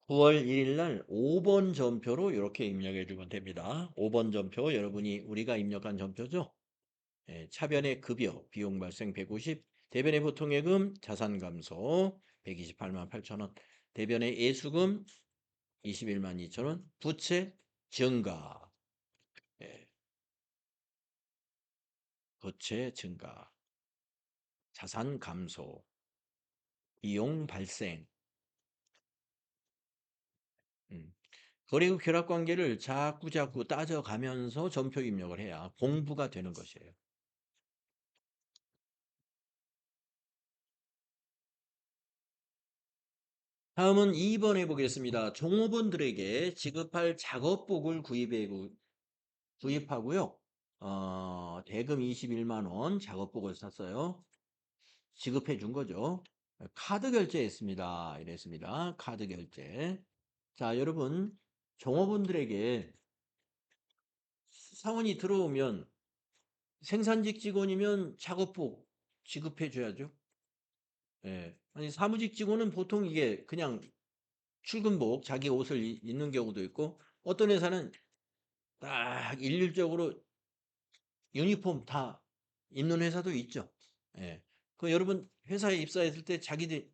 9월 1일 날 5번 전표로 이렇게 입력해 주면 됩니다. 5번 전표 여러분이 우리가 입력한 전표죠. 예, 차변의 급여 비용 발생 150, 대변의 보통예금 자산 감소 128만 8천 원, 대변의 예수금 21만 2천 원, 부채 증가. 예, 부채 증가, 자산 감소, 비용 발생. 음. 거래후 결합 관계를 자꾸자꾸 따져가면서 전표 입력을 해야 공부가 되는 것이에요. 다음은 2번 해보겠습니다. 종업원들에게 지급할 작업복을 구입하고요. 대금 21만 원 작업복을 샀어요. 지급해 준 거죠. 카드 결제했습니다. 이랬습니다. 카드 결제. 자, 여러분 종업원들에게 사원이 들어오면 생산직 직원이면 작업복 지급해 줘야죠. 예. 아니 사무직 직원은 보통 이게 그냥 출근복 자기 옷을 입는 경우도 있고 어떤 회사는 딱 일률적으로 유니폼 다 입는 회사도 있죠. 예. 그 여러분 회사에 입사했을 때 자기들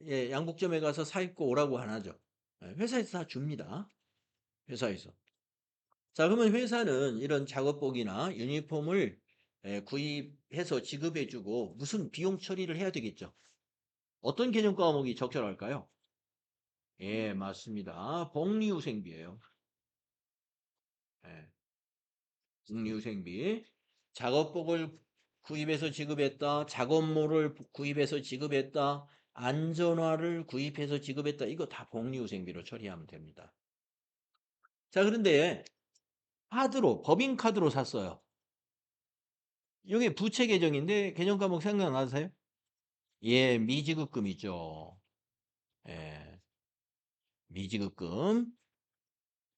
예, 양복점에 가서 사 입고 오라고 안 하죠. 예, 회사에서 다 줍니다. 회사에서. 자, 그러면 회사는 이런 작업복이나 유니폼을 예, 구입해서 지급해 주고 무슨 비용 처리를 해야 되겠죠. 어떤 개념 과목이 적절할까요? 예, 맞습니다. 복리후생비예요. 예, 복리후생비. 작업복을 구입해서 지급했다. 작업모를 구입해서 지급했다. 안전화를 구입해서 지급했다. 이거 다 복리후생비로 처리하면 됩니다. 자, 그런데 카드로, 법인카드로 샀어요. 이게 부채 계정인데 계정 과목 생각나세요? 예, 미지급금이죠. 예, 미지급금.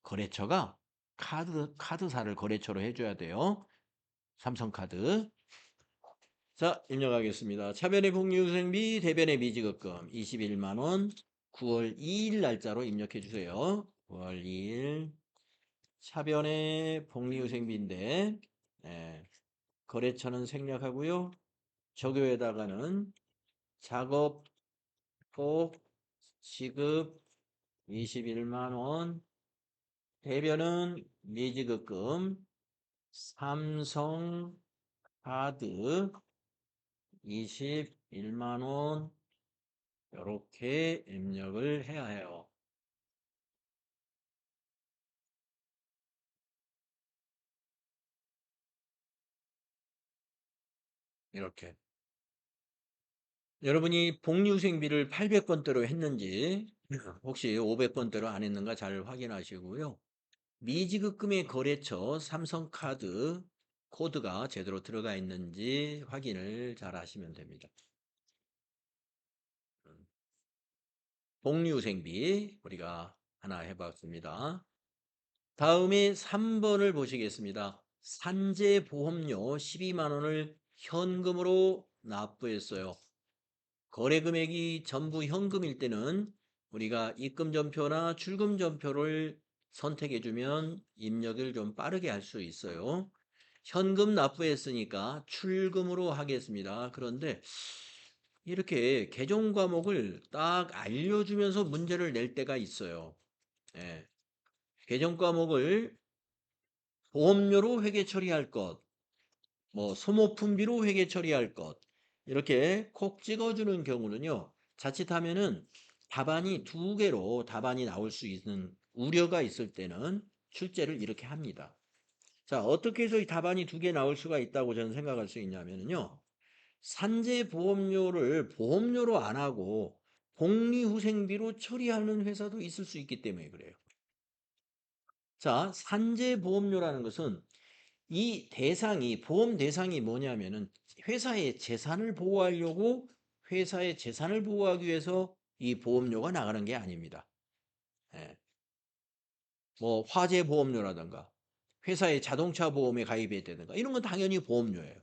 거래처가 카드사를 거래처로 해줘야 돼요. 삼성카드. 자, 입력하겠습니다. 차변의 복리후생비, 대변의 미지급금 21만 원. 9월 2일 날짜로 입력해 주세요. 9월 2일. 차변의 복리후생비인데 예, 거래처는 생략하고요. 적요에다가는 작업복 지급 21만 원. 대변은 미지급금 삼성카드 21만 원 이렇게 입력을 해야 해요. 이렇게. 여러분이 복리후생비를 800번대로 했는지 혹시 500번대로 안 했는가 잘 확인하시고요. 미지급금의 거래처 삼성카드 코드가 제대로 들어가 있는지 확인을 잘 하시면 됩니다. 복리후생비 우리가 하나 해봤습니다. 다음에 3번을 보시겠습니다. 산재보험료 12만 원을 현금으로 납부했어요. 거래 금액이 전부 현금일 때는 우리가 입금전표나 출금전표를 선택해주면 입력을 좀 빠르게 할 수 있어요. 현금 납부했으니까 출금으로 하겠습니다. 그런데 이렇게 개정 과목을 딱 알려주면서 문제를 낼 때가 있어요. 예. 개정 과목을 보험료로 회계 처리할 것, 뭐 소모품비로 회계 처리할 것 이렇게 콕 찍어주는 경우는요. 자칫하면은 답안이 두 개로 답안이 나올 수 있는 우려가 있을 때는 출제를 이렇게 합니다. 자, 어떻게 해서 이 답안이 두 개 나올 수가 있다고 저는 생각할 수 있냐면요. 산재보험료를 보험료로 안 하고 복리후생비로 처리하는 회사도 있을 수 있기 때문에 그래요. 자, 산재보험료라는 것은 이 대상이 보험 대상이 뭐냐면은 회사의 재산을 보호하려고 회사의 재산을 보호하기 위해서 이 보험료가 나가는 게 아닙니다. 예. 뭐 화재 보험료라든가 회사의 자동차 보험에 가입했다든가 이런 건 당연히 보험료예요.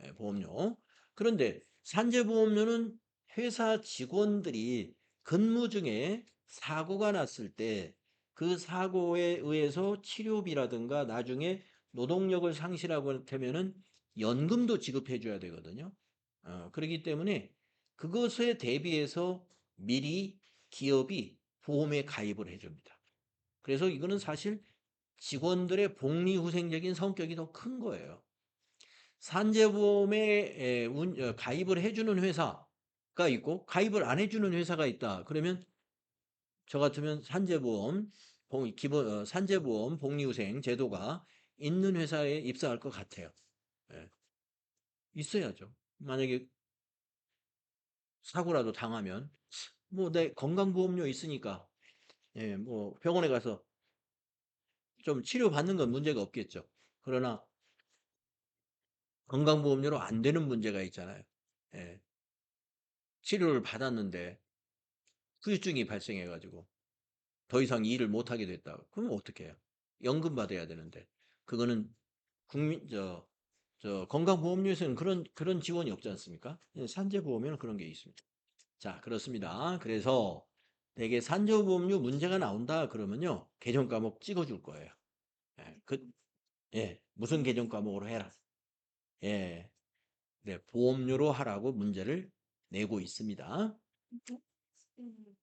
예, 보험료. 그런데 산재보험료는 회사 직원들이 근무 중에 사고가 났을 때 그 사고에 의해서 치료비라든가 나중에 노동력을 상실하고 되면은 연금도 지급해 줘야 되거든요. 그렇기 때문에 그것에 대비해서 미리 기업이 보험에 가입을 해 줍니다. 그래서 이거는 사실 직원들의 복리후생적인 성격이 더 큰 거예요. 산재보험에 가입을 해주는 회사가 있고 가입을 안 해주는 회사가 있다. 그러면 저 같으면 산재보험 복리후생 제도가 있는 회사에 입사할 것 같아요. 예, 있어야죠. 만약에 사고라도 당하면 뭐 내 건강보험료 있으니까 예, 뭐 병원에 가서 좀 치료받는 건 문제가 없겠죠. 그러나 건강보험료로 안 되는 문제가 있잖아요. 예, 치료를 받았는데 후유증이 발생해가지고 더 이상 일을 못하게 됐다. 그럼 어떻게 해요? 연금 받아야 되는데. 그거는 국민 건강보험료에서는 그런 지원이 없지 않습니까? 산재보험에는 그런 게 있습니다. 자, 그렇습니다. 그래서 대개 산재보험료 문제가 나온다 그러면요. 계정 과목 찍어줄 거예요. 예, 무슨 계정 과목으로 해라. 예, 네, 보험료로 하라고 문제를 내고 있습니다.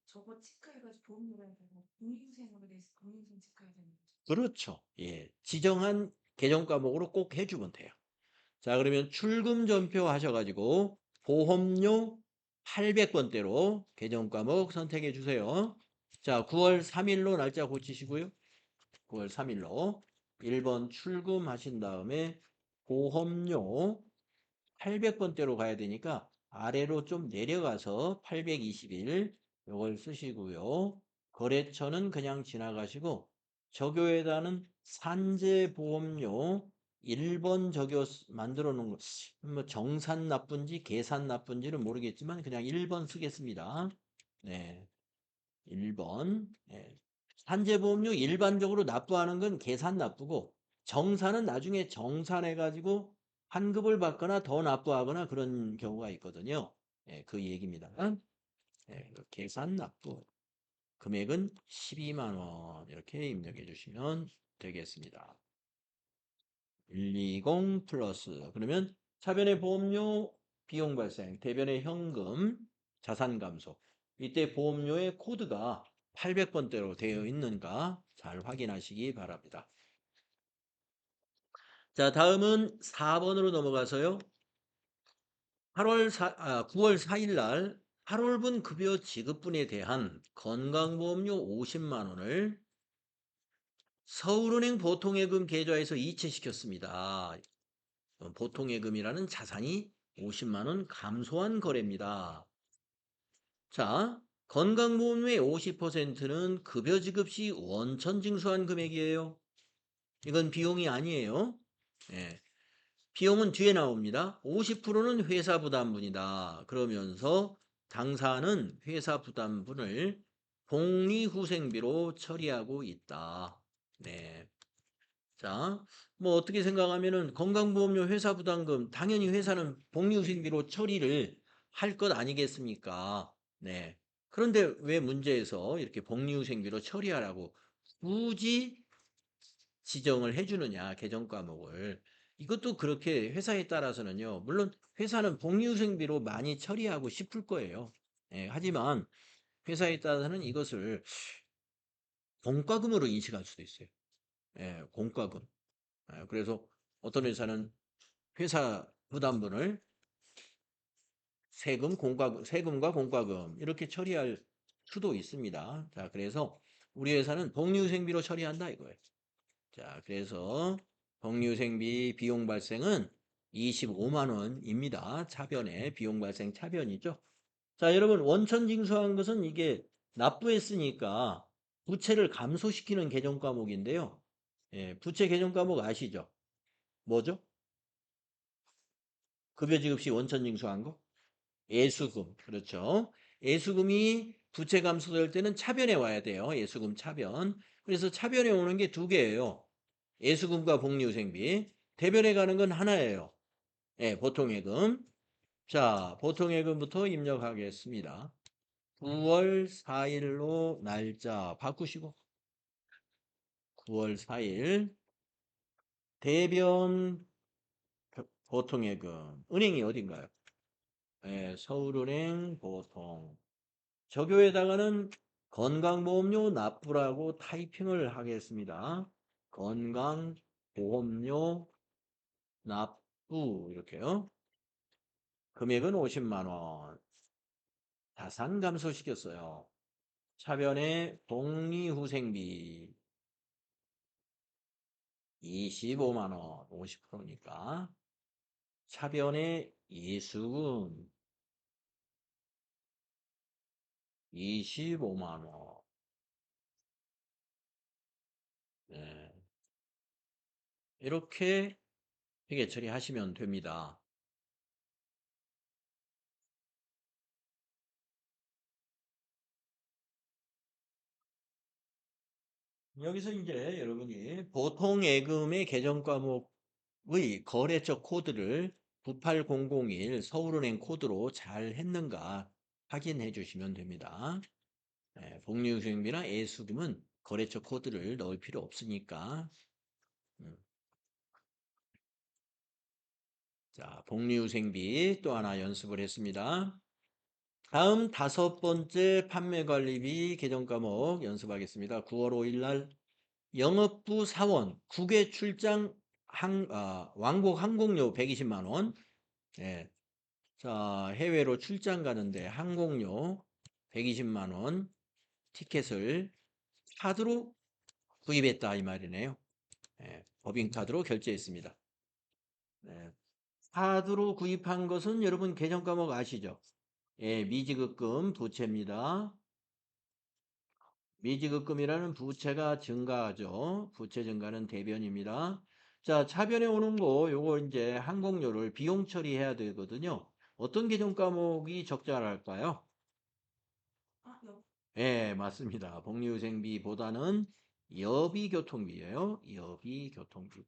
저거 체크해가지고 보험료가 되고 공인인생으로 돼 있어. 공인인생 체크해야 되는 거죠. 그렇죠. 예, 지정한 계정 과목으로 꼭 해주면 돼요. 자, 그러면 출금 전표 하셔가지고 보험료 800번대로 계정 과목 선택해 주세요. 자, 9월 3일로 날짜 고치시고요. 9월 3일로 1번 출금하신 다음에 보험료 800번대로 가야 되니까 아래로 좀 내려가서 821 이걸 쓰시고요. 거래처는 그냥 지나가시고 적요에다는 산재보험료 1번 적요 만들어 놓은 거, 뭐 정산 나쁜지 계산 나쁜지는 모르겠지만 그냥 1번 쓰겠습니다. 네, 1번. 네. 산재보험료 일반적으로 납부하는 건 계산 납부고 정산은 나중에 정산해가지고 환급을 받거나 더 납부하거나 그런 경우가 있거든요. 예, 그 얘기입니다. 예, 그 계산 납부 금액은 12만 원 이렇게 입력해 주시면 되겠습니다. 120 플러스 그러면 차변의 보험료 비용 발생, 대변의 현금, 자산 감소 이때 보험료의 코드가 800번대로 되어 있는가 잘 확인하시기 바랍니다. 자, 다음은 4번으로 넘어가서요. 9월 4일 날 8월분 급여 지급분에 대한 건강보험료 50만 원을 서울은행 보통예금 계좌에서 이체시켰습니다. 보통예금이라는 자산이 50만 원 감소한 거래입니다. 자, 건강보험료의 50%는 급여 지급 시 원천 징수한 금액이에요. 이건 비용이 아니에요. 예. 비용은 뒤에 나옵니다. 50%는 회사 부담분이다. 그러면서 당사는 회사 부담분을 복리후생비로 처리하고 있다. 네. 자, 뭐 어떻게 생각하면은 건강보험료 회사 부담금 당연히 회사는 복리후생비로 처리를 할 것 아니겠습니까? 네. 그런데 왜 문제에서 이렇게 복리후생비로 처리하라고 굳이 지정을 해주느냐 계정 과목을 이것도 그렇게 회사에 따라서는요. 물론 회사는 복리후생비로 많이 처리하고 싶을 거예요. 예, 하지만 회사에 따라서는 이것을 공과금으로 인식할 수도 있어요. 예, 공과금. 그래서 어떤 회사는 회사 부담분을 세금과 공과금 이렇게 처리할 수도 있습니다. 자, 그래서 우리 회사는 복리후생비로 처리한다 이거예요. 자, 그래서 복리후생비 비용 발생은 25만 원입니다. 차변에 비용 발생 차변이죠. 자, 여러분 원천 징수한 것은 이게 납부했으니까 부채를 감소시키는 개정 과목인데요. 예, 부채 개정 과목 아시죠? 뭐죠? 급여 지급 시 원천 징수한 거? 예수금. 그렇죠. 예수금이 부채 감소될 때는 차변에 와야 돼요. 예수금 차변. 그래서 차변에 오는 게 두 개예요. 예수금과 복리후생비. 대변에 가는 건 하나예요. 예, 보통예금. 자, 보통예금부터 입력하겠습니다. 9월 4일로 날짜 바꾸시고 9월 4일 대변 보통예금 은행이 어딘가요? 예, 서울은행 보통 적요에다가는 건강보험료 납부라고 타이핑을 하겠습니다. 건강보험료 납부 이렇게요. 금액은 50만 원. 자산 감소시켰어요. 차변에 복리후생비 25만 원, 50%니까. 차변에 예수금 25만 원. 네. 이렇게 회계 처리하시면 됩니다. 여기서 이제 여러분이 보통 예금의 계정 과목 거래처 코드를 98001 서울은행 코드로 잘 했는가 확인해 주시면 됩니다. 복리후생비나 애수금은 거래처 코드를 넣을 필요 없으니까. 음. 자, 복리후생비 또 하나 연습을 했습니다. 다음 5번째 판매관리비 개정 과목 연습하겠습니다. 9월 5일 날 영업부 사원 국외 출장 왕복 항공료 120만 원. 예. 자, 해외로 출장 가는데 항공료 120만 원 티켓을 카드로 구입했다 이 말이네요. 법인카드로 결제했습니다. 네. 카드로 구입한 것은 여러분 개정 과목 아시죠? 미지급금 부채입니다. 미지급금이라는 부채가 증가하죠. 부채 증가는 대변입니다. 자, 차변에 오는 거 요거 이제 항공료를 비용 처리해야 되거든요. 어떤 개정 과목이 적절할까요? 여, 맞습니다. 복리후생비보다는 여비교통비예요. 여비교통비.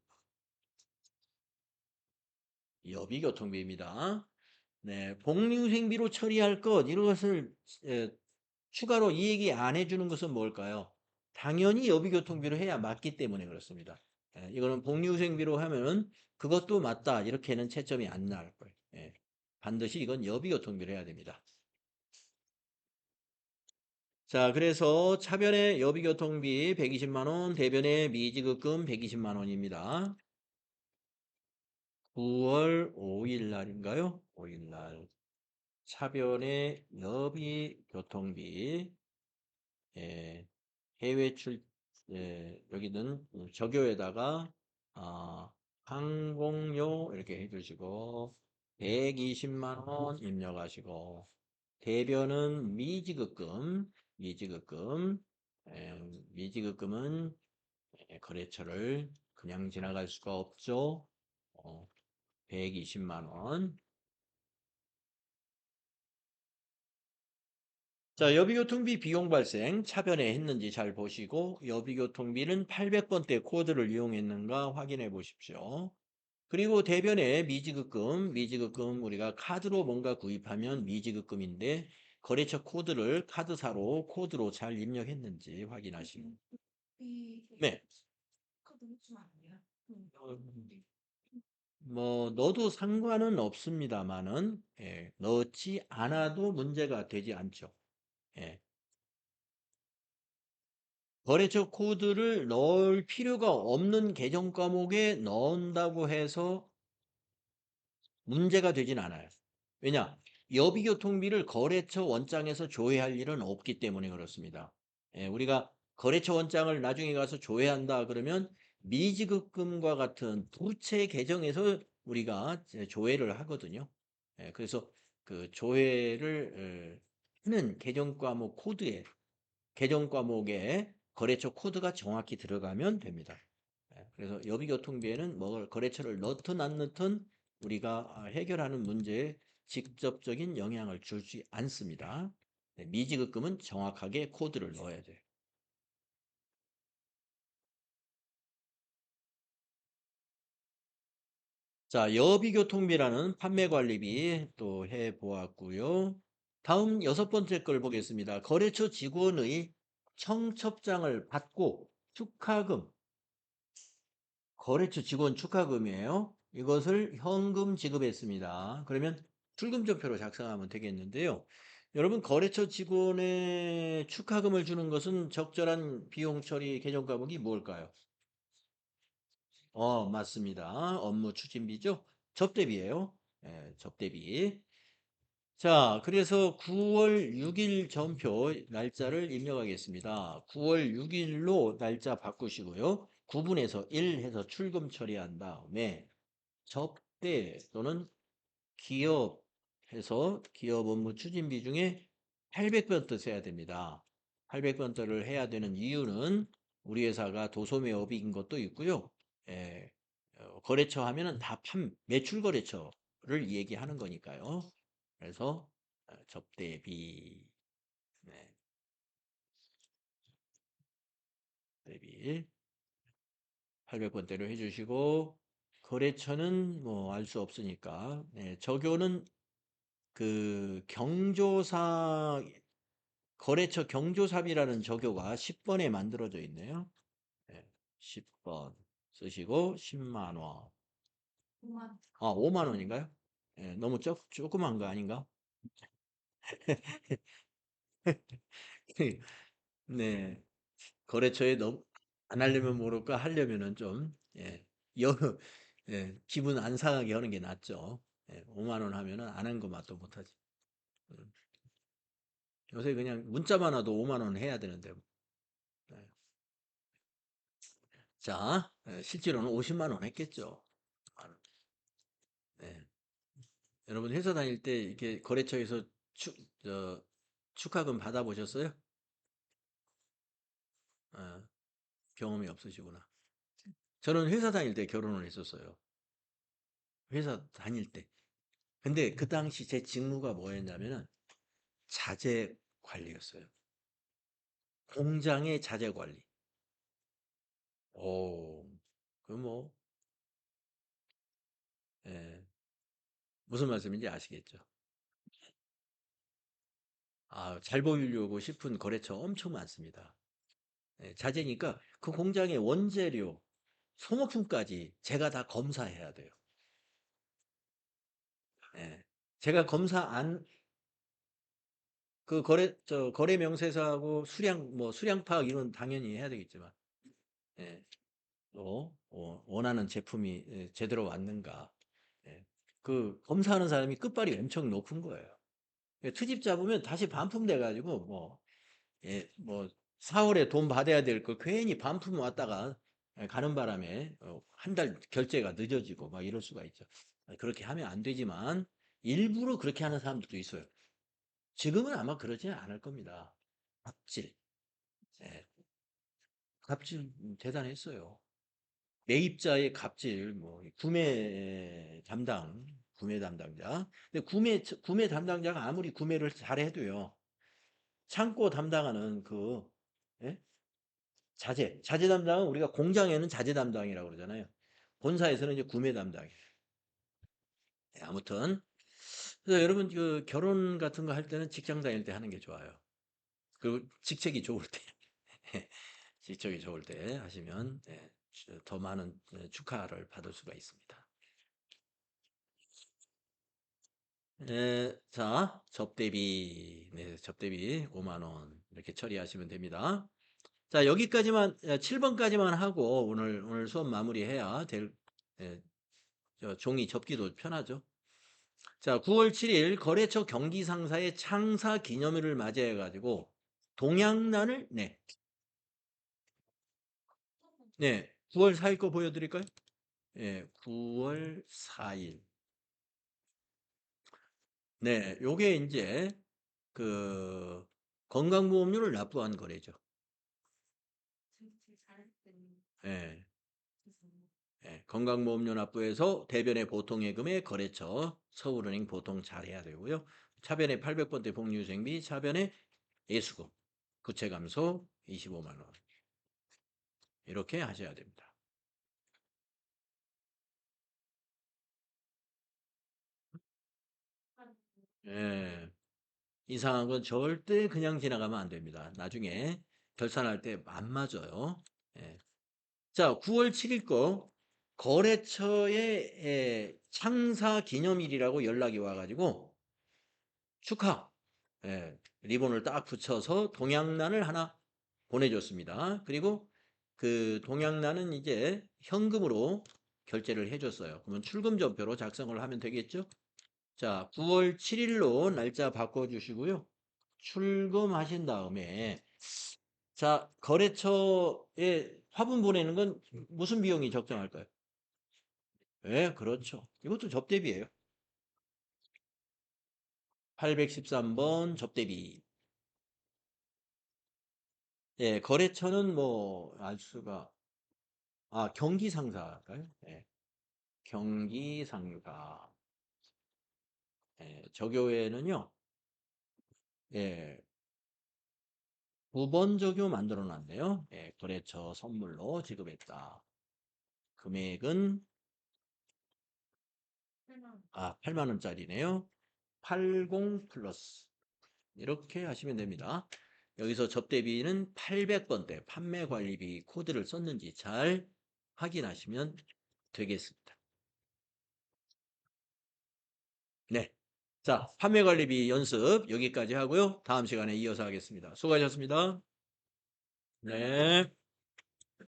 여비교통비입니다. 네, 복리후생비로 처리할 것 이것을 추가로 이 얘기 안 해주는 것은 뭘까요? 당연히 여비교통비로 해야 맞기 때문에 그렇습니다. 이거는 복리후생비로 하면은 그것도 맞다 이렇게는 채점이 안 나올 거예요. 반드시 이건 여비교통비로 해야 됩니다. 자, 그래서 차변의 여비교통비 120만 원, 대변의 미지급금 120만 원입니다. 9월 5일 날인가요? 5일 날. 차변의 여비교통비, 예, 해외 여기는 적요에다가, 아, 항공료 이렇게 해주시고, 120만 원 입력하시고, 대변은 미지급금, 예, 미지급금은 거래처를 그냥 지나갈 수가 없죠. 120만 원. 자, 여비교통비 비용 발생 차변에 했는지 잘 보시고 여비교통비는 800번대 코드를 이용했는가 확인해 보십시오. 그리고 대변에 미지급금 우리가 카드로 뭔가 구입하면 미지급금인데 거래처 코드를 카드사로 코드로 잘 입력했는지 확인하시고. 이, 네. 카드 넣으면 안 돼요? 어, 뭐 넣어도 상관은 없습니다만은 넣지 않아도 문제가 되지 않죠. 예. 거래처 코드를 넣을 필요가 없는 계정 과목에 넣는다고 해서 문제가 되진 않아요. 왜냐? 여비교통비를 거래처 원장에서 조회할 일은 없기 때문에 그렇습니다. 우리가 거래처 원장을 나중에 가서 조회한다 그러면 미지급금과 같은 부채 계정에서 우리가 조회를 하거든요. 그래서 그 조회를 하는 계정 과목 코드에 계정 과목에 거래처 코드가 정확히 들어가면 됩니다. 그래서 여비교통비에는 뭐 거래처를 넣든 안 넣든 우리가 해결하는 문제에 직접적인 영향을 주지 않습니다. 미지급금은 정확하게 코드를 넣어야 돼요. 자, 여비교통비라는 판매관리비 또 해보았고요. 다음 6번째 걸 보겠습니다. 거래처 직원의 청첩장을 받고 축하금, 거래처 직원 축하금이에요. 이것을 현금 지급했습니다. 그러면 출금전표로 작성하면 되겠는데요. 여러분 거래처 직원의 축하금을 주는 것은 적절한 비용 처리 계정 과목이 뭘까요? 맞습니다. 업무 추진비죠. 접대비예요. 접대비. 자, 그래서 9월 6일 전표 날짜를 입력하겠습니다. 9월 6일로 날짜 바꾸시고요. 9분에서 1 해서 출금 처리한 다음에 접대 또는 기업 해서 기업 업무 추진비 중에 800번도 써야 됩니다. 800번도를 해야 되는 이유는 우리 회사가 도소매업인 것도 있고요. 예, 거래처 하면은 다 매출 거래처를 얘기하는 거니까요. 그래서 접대비, 네, 대비 800번대로 해주시고 거래처는 뭐 알 수 없으니까. 네, 저교는 그 경조사 거래처 경조사비라는 저교가 10번에 만들어져 있네요. 네, 10번 쓰시고 10만 원. 5만 아, 5만 원인가요? 예, 너무 조그만 거 아닌가? 네. 거래처에 너무 안 하려면 모를까 하려면은 좀, 예, 여, 예, 기분 안 상하게 하는 게 낫죠. 예, 5만 원 하면은 안 한 거 맛도 못하지. 음. 요새 그냥 문자만 와도 5만 원 해야 되는데. 네. 자, 실제로는 50만 원 했겠죠. 네. 여러분 회사 다닐 때 이렇게 거래처에서 저, 축하금 받아보셨어요? 어, 경험이 없으시구나. 저는 회사 다닐 때 결혼을 했었어요. 회사 다닐 때. 근데 그 당시 제 직무가 뭐였냐면은 자재 관리였어요. 공장의 자재 관리. 오, 그 뭐, 예, 무슨 말씀인지 아시겠죠? 아, 잘 보이려고 싶은 거래처 엄청 많습니다. 예, 자재니까 그 공장의 원재료, 소모품까지 제가 다 검사해야 돼요. 예. 제가 검사 안, 거래 명세서하고 수량 파악 이런 당연히 해야 되겠지만, 예. 또, 원하는 제품이 제대로 왔는가. 예. 그, 검사하는 사람이 끝발이 엄청 높은 거예요. 예, 트집 잡으면 다시 반품 돼가지고, 뭐, 예, 뭐, 4월에 돈 받아야 될 거 괜히 반품 왔다가 가는 바람에 한 달 결제가 늦어지고 막 이럴 수가 있죠. 그렇게 하면 안 되지만, 일부러 그렇게 하는 사람들도 있어요. 지금은 아마 그러지 않을 겁니다. 갑질. 예, 갑질 대단했어요. 매입자의 갑질, 뭐, 구매 담당자. 근데 구매 담당자가 아무리 구매를 잘해도요, 창고 담당하는 예? 자재 담당은 우리가 공장에는 자재 담당이라고 그러잖아요. 본사에서는 이제 구매 담당이에요. 예, 아무튼. 그래서 여러분, 그 결혼 같은 거 할 때는 직장 다닐 때 하는 게 좋아요. 그리고 직책이 좋을 때. 직책이 좋을 때 하시면, 더 많은 축하를 받을 수가 있습니다. 자, 접대비. 네, 접대비 5만 원. 이렇게 처리하시면 됩니다. 자, 여기까지만, 7번까지만 하고 오늘 수업 마무리해야 예, 저 종이 접기도 편하죠. 자, 9월 7일 거래처 경기 상사의 창사 기념일을 맞이해 가지고 동양난을 네, 9월 4일 거 보여드릴까요? 예, 9월 4일. 네, 요게 이제 그 건강보험료를 납부한 거래죠. 되게 잘했더니 예, 죄송해요. 건강보험료 납부해서 대변의 보통예금의 거래처 서울은행 보통 잘해야 되고요. 차변의 800번대 복리후생비, 차변의 예수금, 부채감소 25만 원. 이렇게 하셔야 됩니다. 예, 이상한 건 절대 그냥 지나가면 안 됩니다. 나중에 결산할 때 안 맞아요. 예. 자, 9월 7일 거 거래처의 창사 기념일이라고 연락이 와가지고 축하. 리본을 딱 붙여서 동양란을 하나 보내줬습니다. 그리고 그 동양란은 이제 현금으로 결제를 해줬어요. 그러면 출금전표로 작성을 하면 되겠죠? 자, 9월 7일로 날짜 바꿔주시고요. 출금하신 다음에 자, 거래처에 화분 보내는 건 무슨 비용이 적정할까요? 예, 그렇죠. 이것도 접대비예요. 813번 접대비. 예, 거래처는 뭐 알 수가 경기상사일까요? 예, 경기상가. 저교회는요. 예, 9번 저교 만들어 놨네요. 거래처 선물로 지급했다. 금액은 아, 8만 원짜리네요. 80 플러스. 이렇게 하시면 됩니다. 여기서 접대비는 800번대 판매 관리비 코드를 썼는지 잘 확인하시면 되겠습니다. 네. 자, 판매 관리비 연습 여기까지 하고요. 다음 시간에 이어서 하겠습니다. 수고하셨습니다. 네.